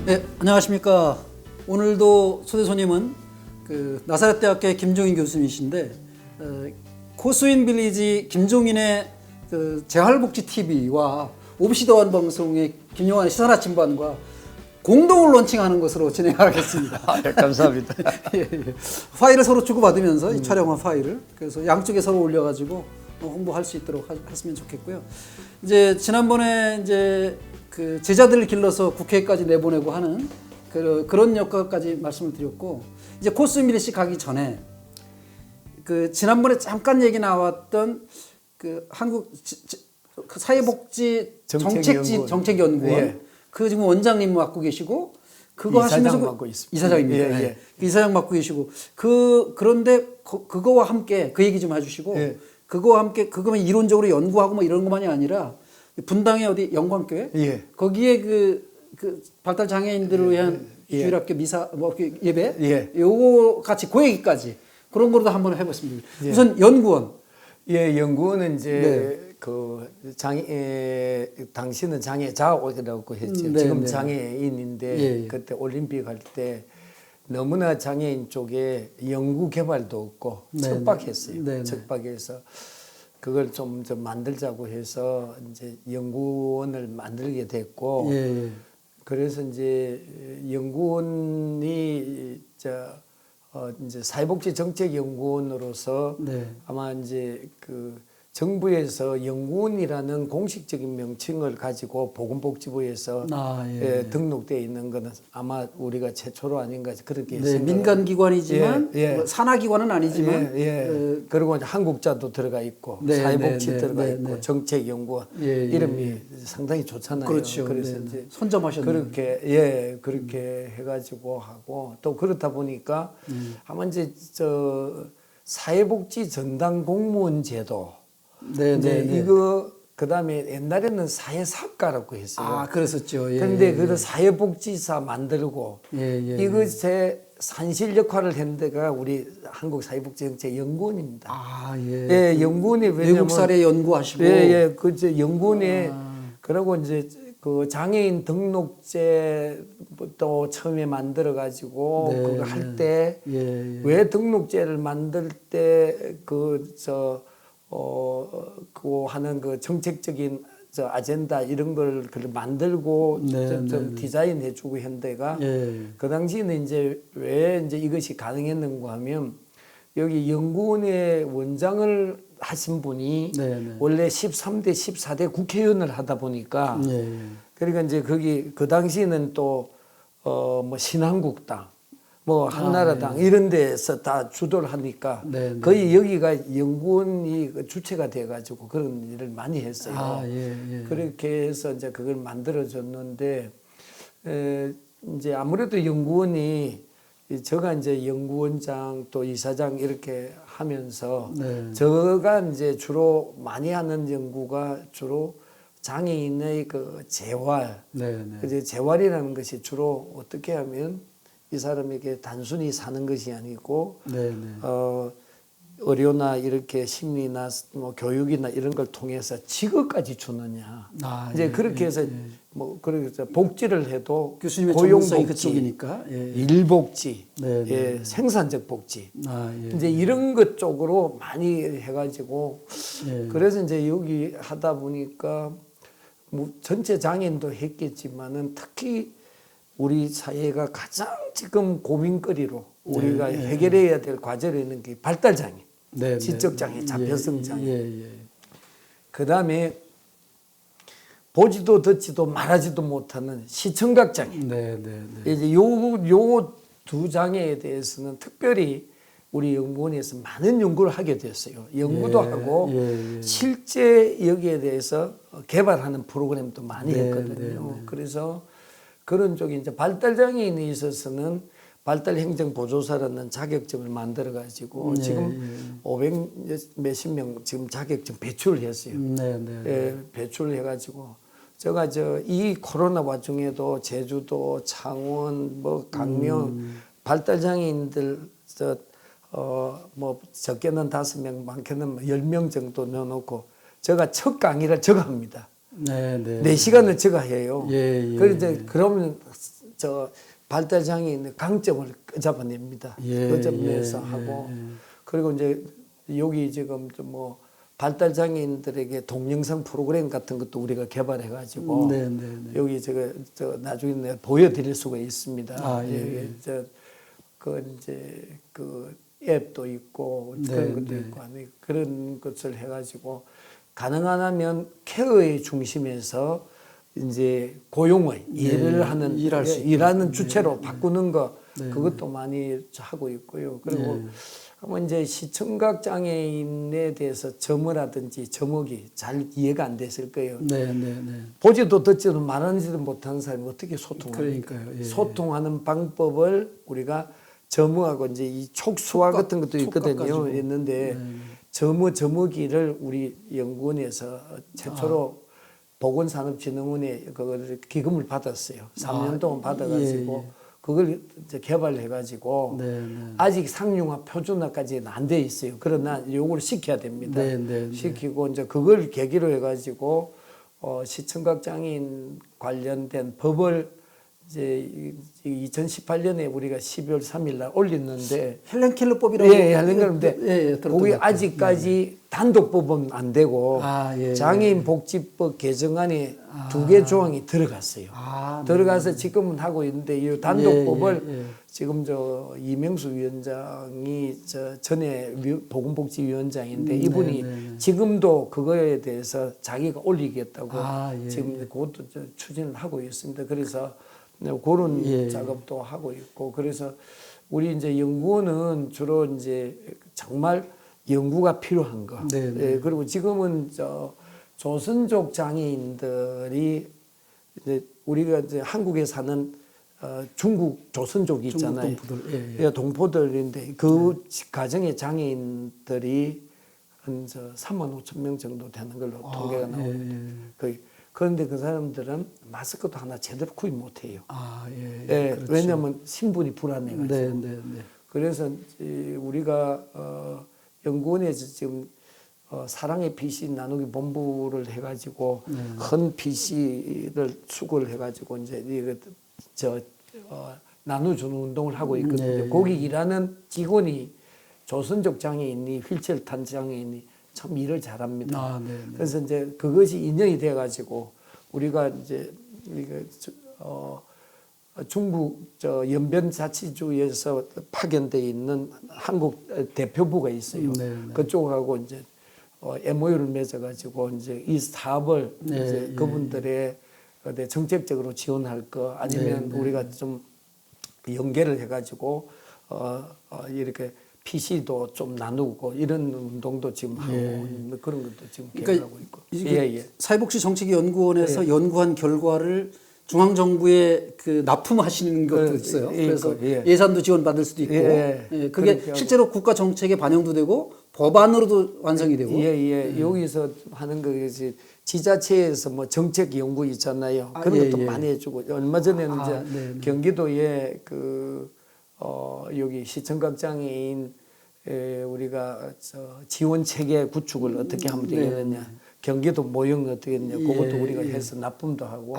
네, 안녕하십니까. 오늘도 초대 손님은 나사렛대학교의 김종인 교수님이신데 코스윈 빌리지 김종인의 재활복지 TV와 오비시더원 방송의 김용환의 시선 아침반과 공동을 론칭하는 것으로 진행하겠습니다. 네, 감사합니다. 예, 예. 파일을 서로 주고받으면서 이 촬영한 파일을 그래서 양쪽에 서로 올려가지고 홍보할 수 있도록 했으면 좋겠고요. 이제 지난번에 이제 제자들을 길러서 국회까지 내보내고 하는 그런 역할까지 말씀을 드렸고, 이제 코스윈 빌리지 가기 전에 지난번에 잠깐 얘기 나왔던 한국 사회복지 정책연구원 예. 지금 원장님 맡고 계시고 그거 하시면서 맡고 있습니다. 이사장입니다. 예, 예. 이사장 맡고 계시고 그런데 그거와 함께 그 얘기 좀 해주시고 예. 그거와 함께 그거만 이론적으로 연구하고 뭐 이런 것만이 아니라 분당의 어디 영광교회 예. 거기에 그 발달 장애인들을 위한 예. 주일학교 미사 뭐 예배 예. 요거 같이 그 얘기까지 그런 거로도 한번 해봤습니다. 예. 우선 연구원. 예, 연구원은 이제 네. 당시는 장애자라고 했죠. 네, 지금 네. 장애인인데 예. 그때 올림픽 할 때 너무나 장애인 쪽에 연구 개발도 없고 네, 척박했어요. 네, 네. 척박해서 그걸 좀 만들자고 해서 이제 연구원을 만들게 됐고, 예. 그래서 이제 연구원이 이제 사회복지정책연구원으로서 네. 아마 이제 정부에서 연구원이라는 공식적인 명칭을 가지고 보건복지부에서 등록되어 있는 것은 아마 우리가 최초로 아닌가 그렇게 네, 민간 기관이지만 뭐 산하 기관은 아니지만 그리고 이제 한국자도 들어가 있고 네, 사회복지 네, 들어가 네, 있고 네. 정책연구원 이름이 상당히 좋잖아요. 그렇죠. 그래서 네, 이제 선점하셨네요. 그렇게 해가지고 하고 또 그렇다 보니까 아마 이제 사회복지 전담 공무원 제도 이거 그다음에 옛날에는 사회사업가라고 했어요. 아, 그랬었죠. 예. 그런데 그 사회복지사 만들고 이것의 산실 역할을 한 데가 우리 한국사회복지정책연구원입니다. 아, 예. 예, 연구원이 외국 사례 연구하시고. 연구원에 그리고 이제 장애인 등록제도 처음에 만들어 가지고 그거 할 때 왜 등록제를 만들 때 하는 정책적인 아젠다 이런 걸 만들고 좀 디자인해주고 한 데가 그 당시에는 이제 왜 이제 이것이 가능했는가 하면 여기 연구원의 원장을 하신 분이 원래 13대 14대 국회의원을 하다 보니까 그러니까 이제 그 당시에는 또 뭐 신한국당 뭐 한나라당 이런 데서 다 주도를 하니까 거의 여기가 연구원이 주체가 돼가지고 그런 일을 많이 했어요. 그렇게 해서 이제 그걸 만들어줬는데 이제 아무래도 연구원이 제가 이제 연구원장 또 이사장 이렇게 하면서 제가 이제 주로 많이 하는 연구가 주로 장애인의 재활, 이제 재활이라는 것이 주로 어떻게 하면 이 사람에게 단순히 사는 것이 아니고 의료나 이렇게 심리나 뭐 교육이나 이런 걸 통해서 직업까지 주느냐. 이제 그렇게 해서 뭐 그래서 복지를 해도 교수님의 고용복지, 그쪽이니까 일복지, 생산적 복지. 이제 이런 것 쪽으로 많이 해가지고 그래서 이제 여기 하다 보니까 뭐 전체 장애인도 했겠지만은 특히 우리 사회가 가장 지금 고민거리로 우리가 해결해야 될 과제라는 게 발달장애, 지적장애, 자폐성 장애. 그다음에 보지도 듣지도 말하지도 못하는 시청각장애. 이제 요 두 장애에 대해서는 특별히 우리 연구원에서 많은 연구를 하게 됐어요. 연구도 하고 실제 여기에 대해서 개발하는 프로그램도 많이 했거든요. 그래서 그런 쪽에 이제 발달장애인에 있어서는 발달행정보조사라는 자격증을 만들어가지고 지금 500 몇십 명 지금 자격증 배출을 했어요. 배출을 해가지고 제가 이 코로나 와중에도 제주도, 창원, 뭐 강명 발달장애인들 뭐 적게는 5명, 많게는 10명 정도 넣어놓고 제가 첫 강의를 제가 합니다. 4시간을 제가 해요. 그래서 그러면 저 발달 장애인의 강점을 잡아냅니다. 끄집내서 하고 그리고 이제 여기 지금 좀 뭐 발달 장애인들에게 동영상 프로그램 같은 것도 우리가 개발해 가지고 여기 저 나중에 내가 보여드릴 수가 있습니다. 그 이제 그 앱도 있고 그런 것도 있고 하는 그런 것을 해가지고 가능하면 케어의 중심에서 이제 고용의 일을 하는 일하는 주체로 바꾸는 거 그것도 많이 하고 있고요. 그리고 한번 이제 시청각 장애인에 대해서 점어라든지 점어기 잘 이해가 안 됐을 거예요. 보지도 듣지도 말하지도 못하는 사람이 어떻게 소통합니까? 소통하는 방법을 우리가 점어하고 이제 이 촉수화 같은 것도 있거든요. 있는데 점어기를 우리 연구원에서 최초로 보건산업진흥원에 그걸 기금을 받았어요. 3년 동안 받아가지고 그걸 이제 개발해가지고 아직 상용화 표준화까지는 안 돼 있어요. 그러나 요걸 시켜야 됩니다. 시키고 이제 그걸 계기로 해가지고 시청각 장애인 관련된 법을 이제 2018년에 우리가 12월 3일 날 올렸는데 헬렌 켈러법이라고 헬렌 켈러인데 거기 아직까지 단독법은 안 되고 장애인 복지법 개정안에 2개 조항이 들어갔어요. 들어가서 지금은 하고 있는데 이 단독법을 지금 저 이명수 위원장이 저 전에 보건복지위원장인데 이분이 지금도 그거에 대해서 자기가 올리겠다고 지금 그것도 추진을 하고 있습니다. 그래서 그런 작업도 하고 있고 그래서 우리 이제 연구원은 주로 이제 정말 연구가 필요한 거. 그리고 지금은 저 조선족 장애인들이 이제 우리가 이제 한국에 사는 중국 조선족이 있잖아요. 동포들인데 그 가정의 장애인들이 한 3만 5천 명 정도 되는 걸로 통계가 나옵니다. 그런데 그 사람들은 마스크도 하나 제대로 구입 못해요. 그렇죠. 왜냐하면 신분이 불안해가지고. 그래서 우리가 연구원에서 지금 사랑의 PC 나누기 본부를 해가지고 큰 PC를 수거를 해가지고 이제 이거 나눠주는 운동을 하고 있거든요. 거기 일하는 직원이 조선족 장애인이 휠체어 탄 장애인이 참 일을 잘합니다. 그래서 이제 그것이 인연이 돼가지고 우리가 이제 중국 저 연변자치주에서 파견돼 있는 한국 대표부가 있어요. 그쪽하고 이제 MOU를 맺어가지고 이제 이 사업을 이제 그분들의 정책적으로 지원할 거 아니면 우리가 좀 연계를 해가지고 이렇게 PC도 좀 나누고 이런 운동도 지금 하고 있는 그런 것도 지금 계획하고 있고. 사회복지정책연구원에서 연구한 결과를 중앙정부에 그 납품하시는 것도 있어요. 그래서 예산도 지원받을 수도 있고. 그게 실제로 국가 정책에 반영도 되고 법안으로도 완성이 되고. 여기서 하는 것이 지자체에서 뭐 정책 연구 있잖아요. 그런 것도 많이 해주고 얼마 전에는 이제 경기도에 여기 시청각 장애인 우리가 지원 체계 구축을 어떻게 하면 되겠느냐, 경기도 모형 어떻게 했냐, 그것도 우리가 해서 납품도 하고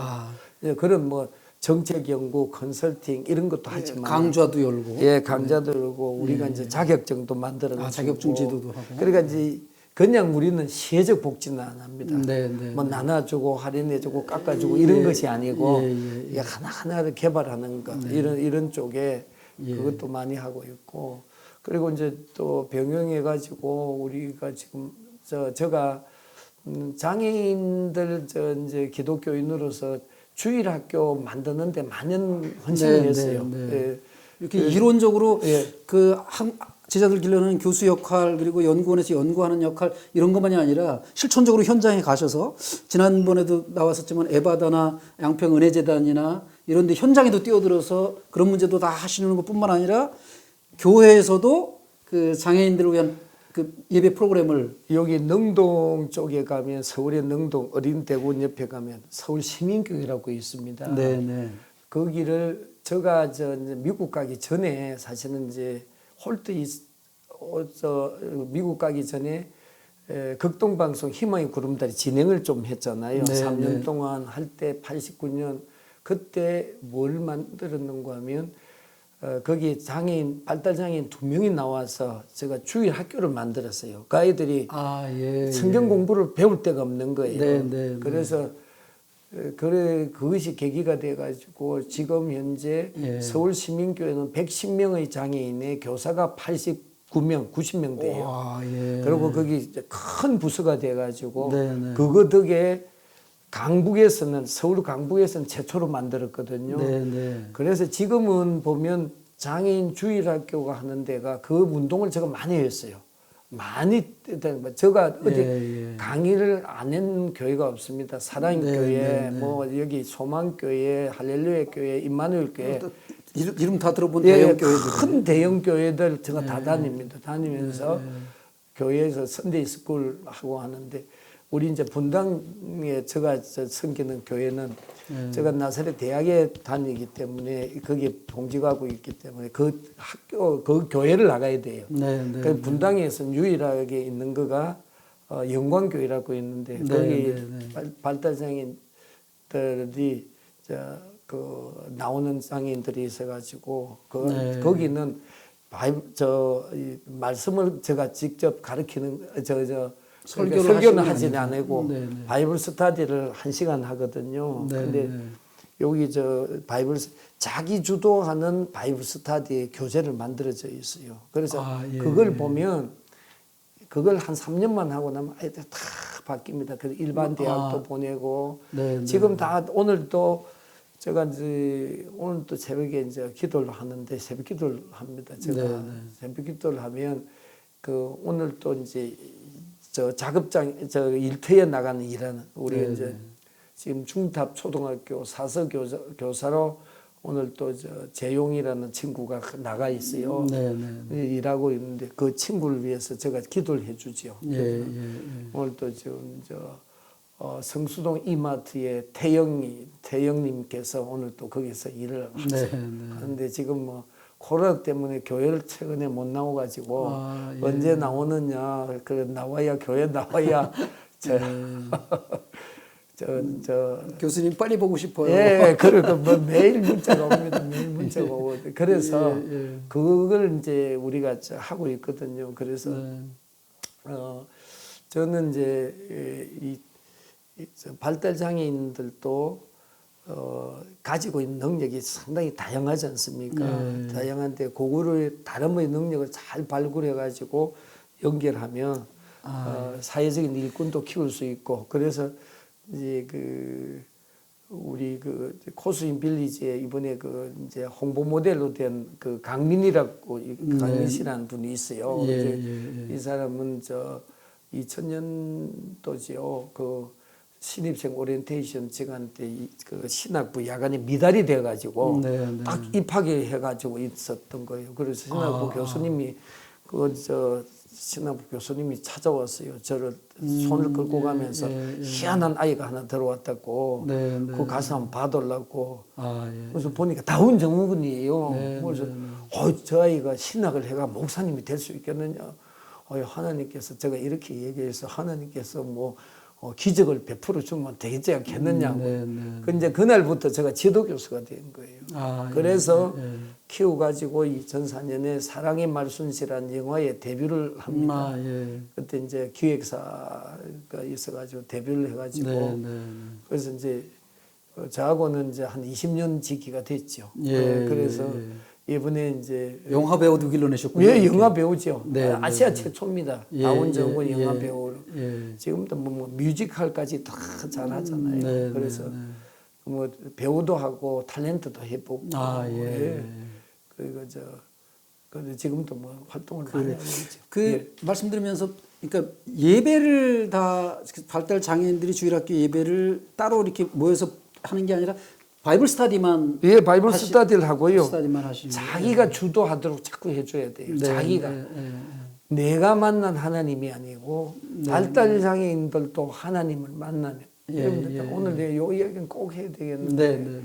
그런 뭐 정책 연구, 컨설팅 이런 것도 하지만 강좌도 열고, 강좌도 열고 우리가 이제 자격증도 만들어 자격증 지도도 하고. 그러니까 이제 그냥 우리는 시혜적 복지는 안 합니다. 뭐 나눠주고 할인해주고 깎아주고 이런 것이 아니고 하나하나 개발하는 것 이런 쪽에 그것도 많이 하고 있고 그리고 이제 또 병행해가지고 우리가 지금 제가 장애인들 이제 기독교인으로서 주일학교 만드는데 많은 헌신을 했어요. 이렇게 이론적으로 그 제자들 기르는 교수 역할 그리고 연구원에서 연구하는 역할 이런 것만이 아니라 실천적으로 현장에 가셔서 지난번에도 나왔었지만 에바다나 양평 은혜재단이나 이런 데 현장에도 뛰어들어서 그런 문제도 다 하시는 것뿐만 아니라 교회에서도 그 장애인들을 위한 그 예배 프로그램을 여기 능동 쪽에 가면 서울의 능동 어린대군 옆에 가면 서울 시민교회라고 있습니다. 거기를 제가 미국 가기 전에 사실은 이제 미국 가기 전에 극동방송 희망의 구름다리 진행을 좀 했잖아요. 3년 동안 할 때 89년 그때 뭘 만들었는가 하면 거기 장애인 발달 장애인 2명이 나와서 제가 주일 학교를 만들었어요. 그 아이들이 성경 공부를 배울 데가 없는 거예요. 그래서 그래 그것이 계기가 돼가지고 지금 현재 서울시민교회는 110명의 장애인의 교사가 89명, 90명 돼요. 그리고 거기 이제 큰 부서가 돼가지고 그거 덕에 강북에서는 서울 강북에서는 최초로 만들었거든요. 그래서 지금은 보면 장애인 주일학교가 하는 데가 그 운동을 제가 많이 했어요. 많이 제가 어디 강의를 안 한 교회가 없습니다. 사랑교회, 뭐 여기 소망교회, 할렐루야 교회, 임마누엘 교회 이름 다 들어본 대형 교회들 큰 대형 교회들 제가 다 다닙니다. 다니면서 교회에서 선데이 스쿨 하고 하는데 우리 이제 분당에 제가 섬기는 교회는 제가 나사렛 대학에 다니기 때문에 거기에 봉직하고 있기 때문에 그 학교 그 교회를 나가야 돼요. 그 분당에서 유일하게 있는 거가 영광교회라고 있는데 거기 발달장애인들이 그 나오는 장애인들이 있어가지고 거기는 말씀을 제가 직접 가르치는 설교는 하지 않고 바이블 스터디를 1시간 하거든요. 근데 여기 바이블 자기 주도하는 바이블 스터디 교재를 만들어져 있어요. 그래서 그걸 보면 그걸 한 3년만 하고 나면 아이들 다 바뀝니다. 그래서 일반 대학도 보내고 지금 다 오늘도 제가 이제 오늘 또 새벽에 이제 기도를 하는데 새벽 기도를 합니다. 제가 새벽 기도를 하면 그 오늘 또 이제 작업장 일터에 나가는 일하는 우리 이제 지금 중탑 초등학교 사서 교사로 오늘 또 재용이라는 친구가 나가 있어요. 일하고 있는데 그 친구를 위해서 제가 기도를 해주지요. 오늘 또 지금 성수동 이마트의 태영님께서 오늘 또 거기서 일을 하는데 지금 뭐 코로나 때문에 교회를 최근에 못 나와가지고 언제 나오느냐 그래 나와야 교회 나와야 교수님 빨리 보고 싶어요. 그래도 뭐 매일 문자가 옵니다. 매일 문자가 오고 그래서 그걸 이제 우리가 하고 있거든요. 그래서 저는 이제 이 발달 장애인들도 가지고 있는 능력이 상당히 다양하지 않습니까? 다양한데 그거를 다른 분의 능력을 잘 발굴해 가지고 연결하면 사회적인 일꾼도 키울 수 있고 그래서 이제 우리 코스인 빌리지에 이번에 이제 홍보 모델로 된 강민이라고 강민 씨라는 분이 있어요. 이 사람은 2000년도지요. 신입생 오리엔테이션 시간 때 신학부 야간에 미달이 돼가지고 딱 입학을 해가지고 있었던 거예요. 그래서 신학부 교수님이 신학부 교수님이 찾아왔어요. 저를 손을 끌고 가면서 희한한 아이가 하나 들어왔다고 그 가서 한번 봐달라고. 그래서 보니까 다운 정우군이에요. 그래서 저 아이가 신학을 해가 목사님이 될 수 있겠느냐. 하나님께서 제가 이렇게 얘기해서 하나님께서 뭐 기적을 베풀어 주면 되지 않겠느냐고. 근데 그날부터 제가 지도교수가 된 거예요. 그래서 키워가지고 2004년에 사랑의 말순시라는 영화에 데뷔를 합니다. 그때 이제 기획사가 있어가지고 데뷔를 해가지고 그래서 이제 저하고는 이제 한 20년 지기가 됐죠. 그래서 이번에 이제 영화 배우도 길러내셨군요. 영화 배우죠. 아시아 최초입니다. 나온정은 영화 배우. 지금도 뭐 뮤지컬까지 다 잘하잖아요. 그래서 뭐 배우도 하고 탤런트도 해보고. 그리고 지금도 뭐 활동을 많이 하고 있죠. 말씀드리면서 그러니까 예배를 다 발달 장애인들이 주일학교 예배를 따로 이렇게 모여서 하는 게 아니라 바이블 스터디만 바이블 스터디를 하고요. 스터디만 하시는 자기가 주도하도록 자꾸 해줘야 돼요. 자기가 내가 만난 하나님이 아니고 발달 장애인들도 하나님을 만나면 오늘 내가 요 이야기는 꼭 해야 되겠는데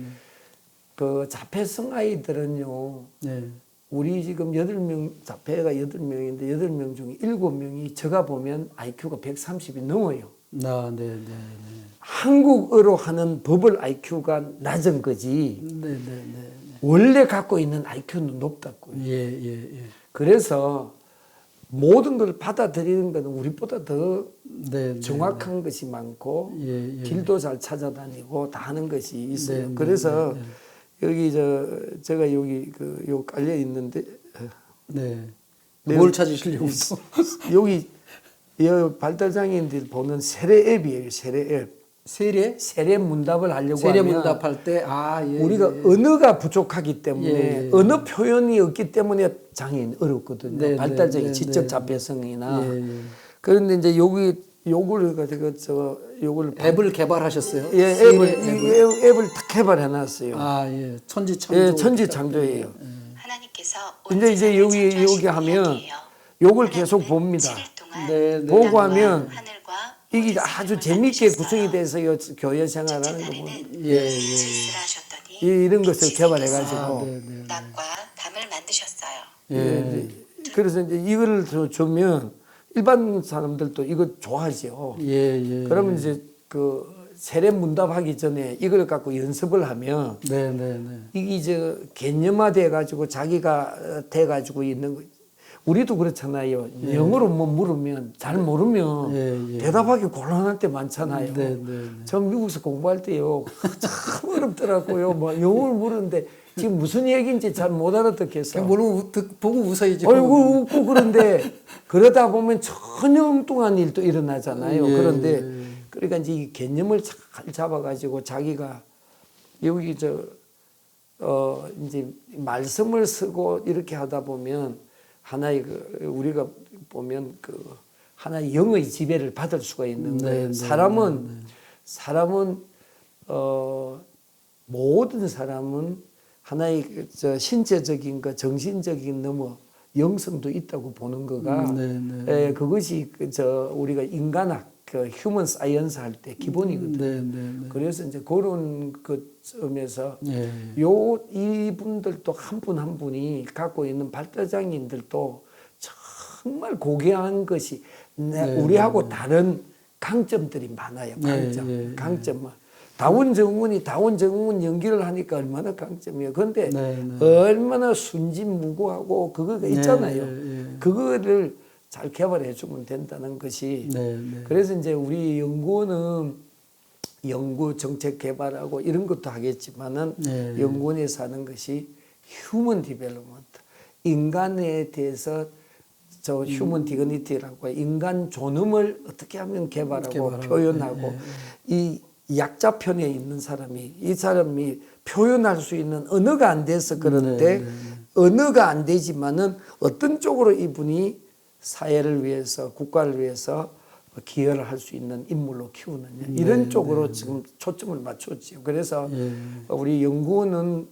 그 자폐성 아이들은요. 우리 지금 8명 자폐가 8명인데 8명 중에 7명이 제가 보면 IQ가 130이 넘어요. 한국어로 하는 버블 IQ가 낮은 거지. 네, 네, 네. 원래 갖고 있는 IQ는 높다고요. 예, 예, 예. 그래서 모든 걸 받아들이는 것은 우리보다 더 네, 네, 정확한 것이 많고 예, 예. 길도 잘 찾아다니고 다 하는 것이 있어요. 네, 그래서 네, 여기 제가 여기 요 깔려 있는데 네. 네. 뭘 찾으시려고? 여기 이 발달장애인들 보는 세례 앱이에요. 세례 앱. 세례? 세례 문답을 하려고 세례 하면 문답할 때, 예. 우리가 예. 언어가 부족하기 때문에 예. 언어 표현이 없기 때문에 장애인 어렵거든요. 네, 발달장애 네, 지적 네. 자폐성이나 예, 예. 그런데 이제 요걸 가지고 요걸 앱을 개발하셨어요? 예, 앱을 딱 개발해 놨어요. 예. 천지창조. 예, 천지창조예요. 하나님께서 근데 이제 여기 하면 요걸 계속 봅니다. 네, 네. 보고 하면 하늘과 이게 아주 재미있게 구성이 돼서 교회 생활하는 거 보면 예, 이런 것을 개발해 가지고 네, 네. 낮과 밤을 만드셨어요. 예. 그래서 이제 이거를 주면 일반 사람들도 이거 좋아하죠. 예, 예. 그러면 이제 그 세례 문답하기 전에 이걸 갖고 연습을 하면 네, 네, 네. 이게 이제 개념화돼 가지고 자기가 돼 가지고 있는 거. 우리도 그렇잖아요. 영어로 뭐 물으면 잘 모르면 예, 예. 대답하기 곤란할 때 많잖아요. 네, 네, 네. 전 미국에서 공부할 때요. 참 어렵더라고요. 뭐 영어를 물었는데 지금 무슨 얘기인지 잘 못 알아듣겠어. 그냥 모르고 보고 웃어야지. 어이구 웃고 그런데 그러다 보면 전혀 엉뚱한 일도 일어나잖아요. 예, 그런데 예. 그러니까 이제 이 개념을 잘 잡아가지고 자기가 여기 이제 말씀을 쓰고 이렇게 하다 보면 하나의 우리가 보면 하나의 영의 지배를 받을 수가 있는 거예요. 네, 사람은 모든 사람은 하나의 신체적인 것, 정신적인 넘어 영성도 있다고 보는 거가 그것이 우리가 인간학 휴먼 사이언스 할 때 기본이거든요. 그래서 이제 그런 점에서 이분들도 한 분 한 분이 갖고 있는 발달장애인들도 정말 고귀한 것이 우리하고 다른 강점들이 많아요. 강점만. 다운 정훈 연기를 하니까 얼마나 강점이에요. 그런데 얼마나 순진무구하고 그거가 있잖아요. 그거를 잘 개발해 주면 된다는 것이. 그래서 이제 우리 연구원은 연구 정책 개발하고 이런 것도 하겠지만은 연구원에서 하는 것이 휴먼 디벨롭먼트. 인간에 대해서 휴먼 디그니티라고 인간 존엄을 어떻게 하면 개발하고 표현하고 이 약자편에 있는 사람이 이 사람이 표현할 수 있는 언어가 안 돼서 그런데 언어가 안 되지만은 어떤 쪽으로 이분이 사회를 위해서 국가를 위해서 기여를 할 수 있는 인물로 키우느냐 이런 쪽으로 지금 초점을 맞췄지요. 그래서 우리 연구원은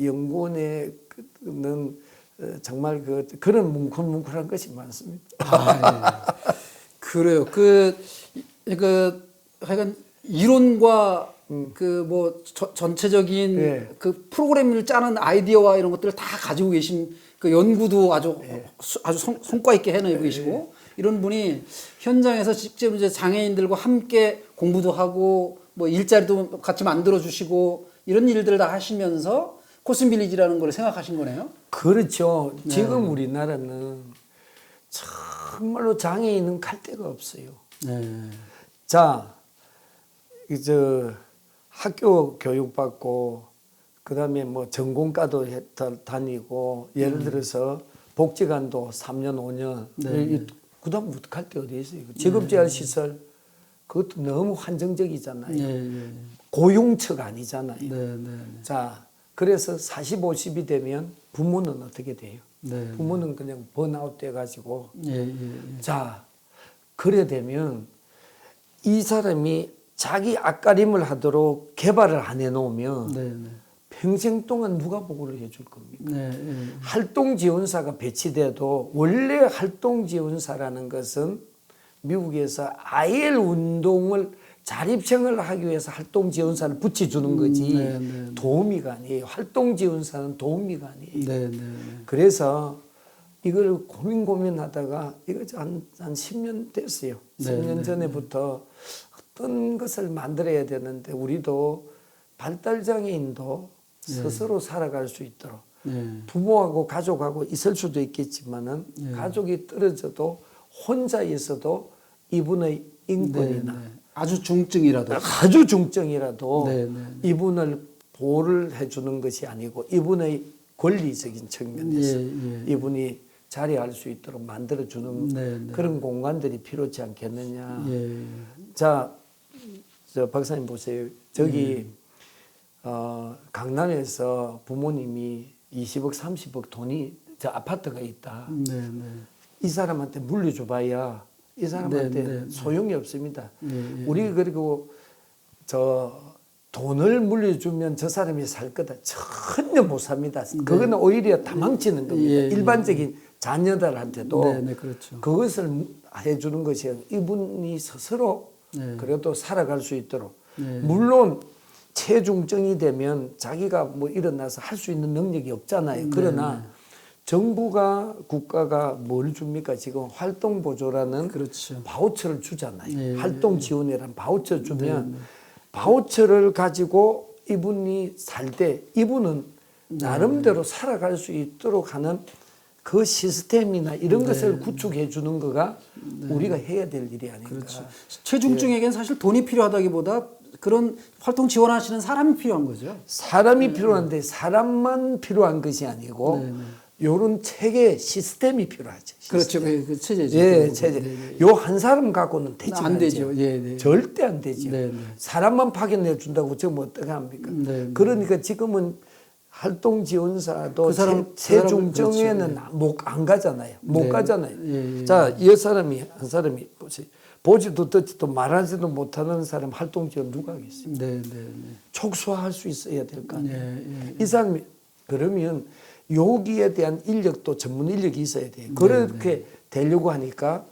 연구원에는 정말 그런 뭉클뭉클한 것이 많습니다. 그래요. 하여간 이론과 전체적인 그 프로그램을 짜는 아이디어와 이런 것들을 다 가지고 계신 그 연구도 아주 성과 있게 해내고 계시고 이런 분이 현장에서 직접 이제 장애인들과 함께 공부도 하고 뭐 일자리도 같이 만들어 주시고 이런 일들을 다 하시면서 코스밀리지라는 걸 생각하신 거네요. 그렇죠. 지금 우리나라는 정말로 장애인은 갈 데가 없어요. 자, 학교 교육받고 그다음에 뭐 전공과도 다니고 예를 들어서 복지관도 3년 5년 그다음 갈 데 어디 있어요? 직업재활 시설 그것도 너무 한정적이잖아요. 고용처가 아니잖아요. 자, 그래서 40, 50이 되면 부모는 어떻게 돼요? 부모는 그냥 번아웃 돼가지고 자, 그래 되면 이 사람이 자기 앞가림을 하도록 개발을 안 해놓으면 평생 동안 누가 보고를 해줄 겁니까? 활동지원사가 배치돼도 원래 활동지원사라는 것은 미국에서 IL 운동을 자립생을 하기 위해서 활동지원사를 붙여주는 거지 도우미가 아니에요. 활동지원사는 도우미가 아니에요. 그래서 이걸 고민하다가 이거 한 10년 됐어요. 10년 전에부터 어떤 것을 만들어야 되는데 우리도 발달장애인도 스스로 살아갈 수 있도록 부모하고 가족하고 있을 수도 있겠지만은 가족이 떨어져도 혼자 있어도 이분의 인권이나 아주 중증이라도 이분을 보호를 해주는 것이 아니고 이분의 권리적인 측면에서 이분이 자리할 수 있도록 만들어주는 그런 공간들이 필요치 않겠느냐. 자, 저 박사님 보세요. 저기 강남에서 부모님이 20억, 30억 돈이 저 아파트가 있다. 이 사람한테 물려줘봐야 이 사람한테 소용이 없습니다. 우리 그리고 저 돈을 물려주면 저 사람이 살 거다. 전혀 못 삽니다. 그거는 오히려 다 망치는 겁니다. 일반적인 자녀들한테도 그렇죠. 그것을 해주는 것이 이분이 스스로 그래도 살아갈 수 있도록 물론 체중증이 되면 자기가 뭐 일어나서 할 수 있는 능력이 없잖아요. 그러나 정부가 국가가 뭘 줍니까? 지금 활동보조라는 그렇죠. 바우처를 주잖아요. 활동지원이라는 바우처를 주면 바우처를 가지고 이분이 살 때 이분은 나름대로 살아갈 수 있도록 하는 그 시스템이나 이런 것을 구축해 주는 거가 우리가 해야 될 일이 아닌가. 그렇죠. 체중증에겐 사실 돈이 필요하다기보다 그런 활동 지원하시는 사람이 필요한 거죠. 사람이 필요한데 사람만 필요한 것이 아니고 요런 체계 시스템이 필요하죠. 그렇죠. 그 체제죠. 예, 체제. 요 한 사람 갖고는 되지 안 되죠. 절대 안 되죠. 사람만 파견내 준다고 지금 어떻게 합니까? 그러니까 지금은 활동 지원사도 그 사람, 체중증에는 안 가잖아요. 못 가잖아요. 자, 이 사람이 한 사람이 보지도 듣지도 말하지도 못하는 사람 활동 지원 누가 하겠어요? 촉수화할 수 있어야 될 거 아니에요. 이 사람이 그러면 여기에 대한 인력도 전문 인력이 있어야 돼요. 그렇게 되려고 하니까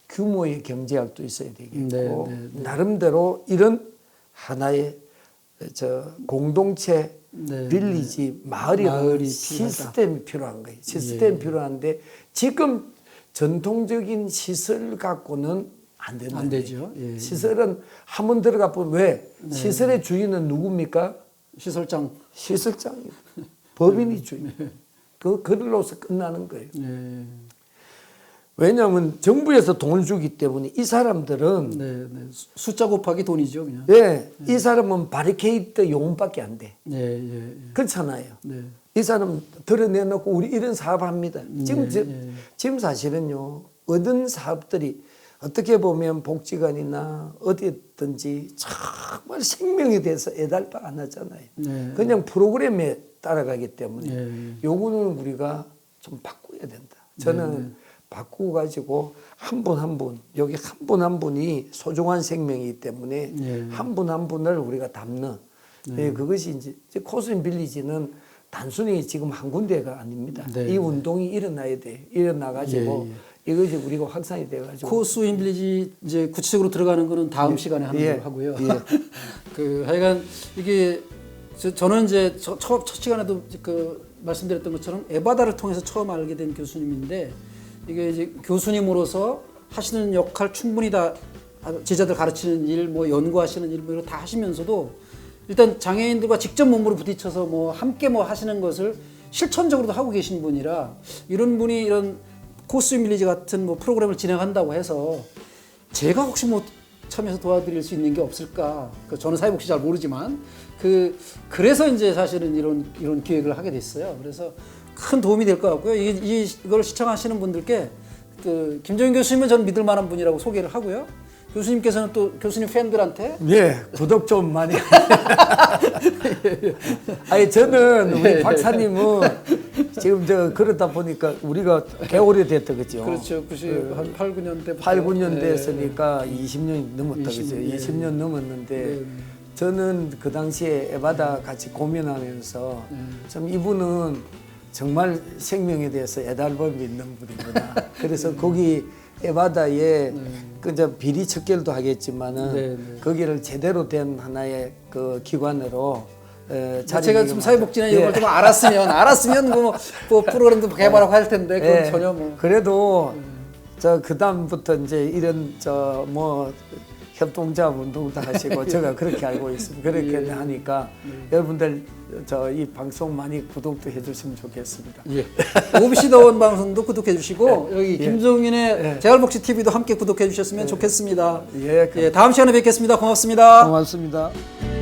규모의 경제학도 있어야 되겠고 나름대로 이런 하나의 저 공동체 빌리지 마을이 시스템이 필요한 거예요. 시스템이 필요한데 지금 전통적인 시설 갖고는 안 된다. 안 되죠. 시설은 한번 들어가 보면 왜 시설의 주인은 누굽니까? 시설장입니다. 법인이 주인. 그걸로서 끝나는 거예요. 왜냐하면 정부에서 돈을 주기 때문에 이 사람들은 숫자 곱하기 돈이죠, 그냥. 이 사람은 바리케이트 용밖에 안 돼. 그렇잖아요. 이 사람 드러내놓고 우리 이런 사업합니다. 지금 사실은요 얻은 사업들이 어떻게 보면 복지관이나 어디든지 정말 생명에 대해서 애달파 안 하잖아요. 그냥 프로그램에 따라가기 때문에 요거는 우리가 좀 바꿔야 된다. 저는 바꾸고 가지고 한 분 한 분 여기 한 분 한 분이 소중한 생명이기 때문에 한 분 한 분을 우리가 담는 그것이 이제 코스인 빌리지는 단순히 지금 한 군데가 아닙니다. 이 운동이 일어나야 돼. 일어나 가지고 이것이 우리가 확산이 돼 가지고 코스인 빌리지 이제 구체적으로 들어가는 거는 다음 시간에 하는 걸로 하고요. 그 하여간 이게 저는 이제 첫 시간에도 그 말씀드렸던 것처럼 에바다를 통해서 처음 알게 된 교수님인데 이게 이제 교수님으로서 하시는 역할 충분히 다 제자들 가르치는 일, 뭐 연구하시는 일, 뭐 이런 다 하시면서도 일단 장애인들과 직접 몸으로 부딪혀서 뭐 함께 뭐 하시는 것을 실천적으로도 하고 계신 분이라 이런 분이 이런 코스인 빌리지 같은 뭐 프로그램을 진행한다고 해서 제가 혹시 뭐 참여해서 도와드릴 수 있는 게 없을까? 저는 사회복지 잘 모르지만 그래서 이제 사실은 이런 기획을 하게 됐어요. 그래서 큰 도움이 될 것 같고요. 이걸 시청하시는 분들께 그 김정인 교수님은 저는 믿을 만한 분이라고 소개를 하고요. 교수님께서는 또 교수님 팬들한테 구독 좀 많이. 아니 저는 우리 박사님은 지금 그러다 보니까 우리가 개오래 됐다 그죠? 그렇죠. 한 8, 9년 때부터 8, 9년 됐으니까 20년이 넘었다 그죠? 20년 넘었는데 저는 그 당시에 에바다 같이 고민하면서 참 이분은 정말 생명에 대해서 애달픔이 있는 분이구나. 그래서 거기 에바다에 그 이제 비리 척결도 하겠지만은 거기를 제대로 된 하나의 그 기관으로 제가 좀 사회복지나 이런 걸 좀 알았으면 뭐 프로그램도 개발하고 할 텐데 그건 전혀 뭐 그래도 그 다음부터 이제 이런 뭐 협동자 운동도 하시고 제가 그렇게 알고 있습니다. 그렇게 하니까 여러분들 저 이 방송 많이 구독도 해주시면 좋겠습니다. OBC 더원 방송도 구독해 주시고 여기 김종인의 재활복지 TV도 함께 구독해 주셨으면 좋겠습니다. 다음 시간에 뵙겠습니다. 고맙습니다. 고맙습니다.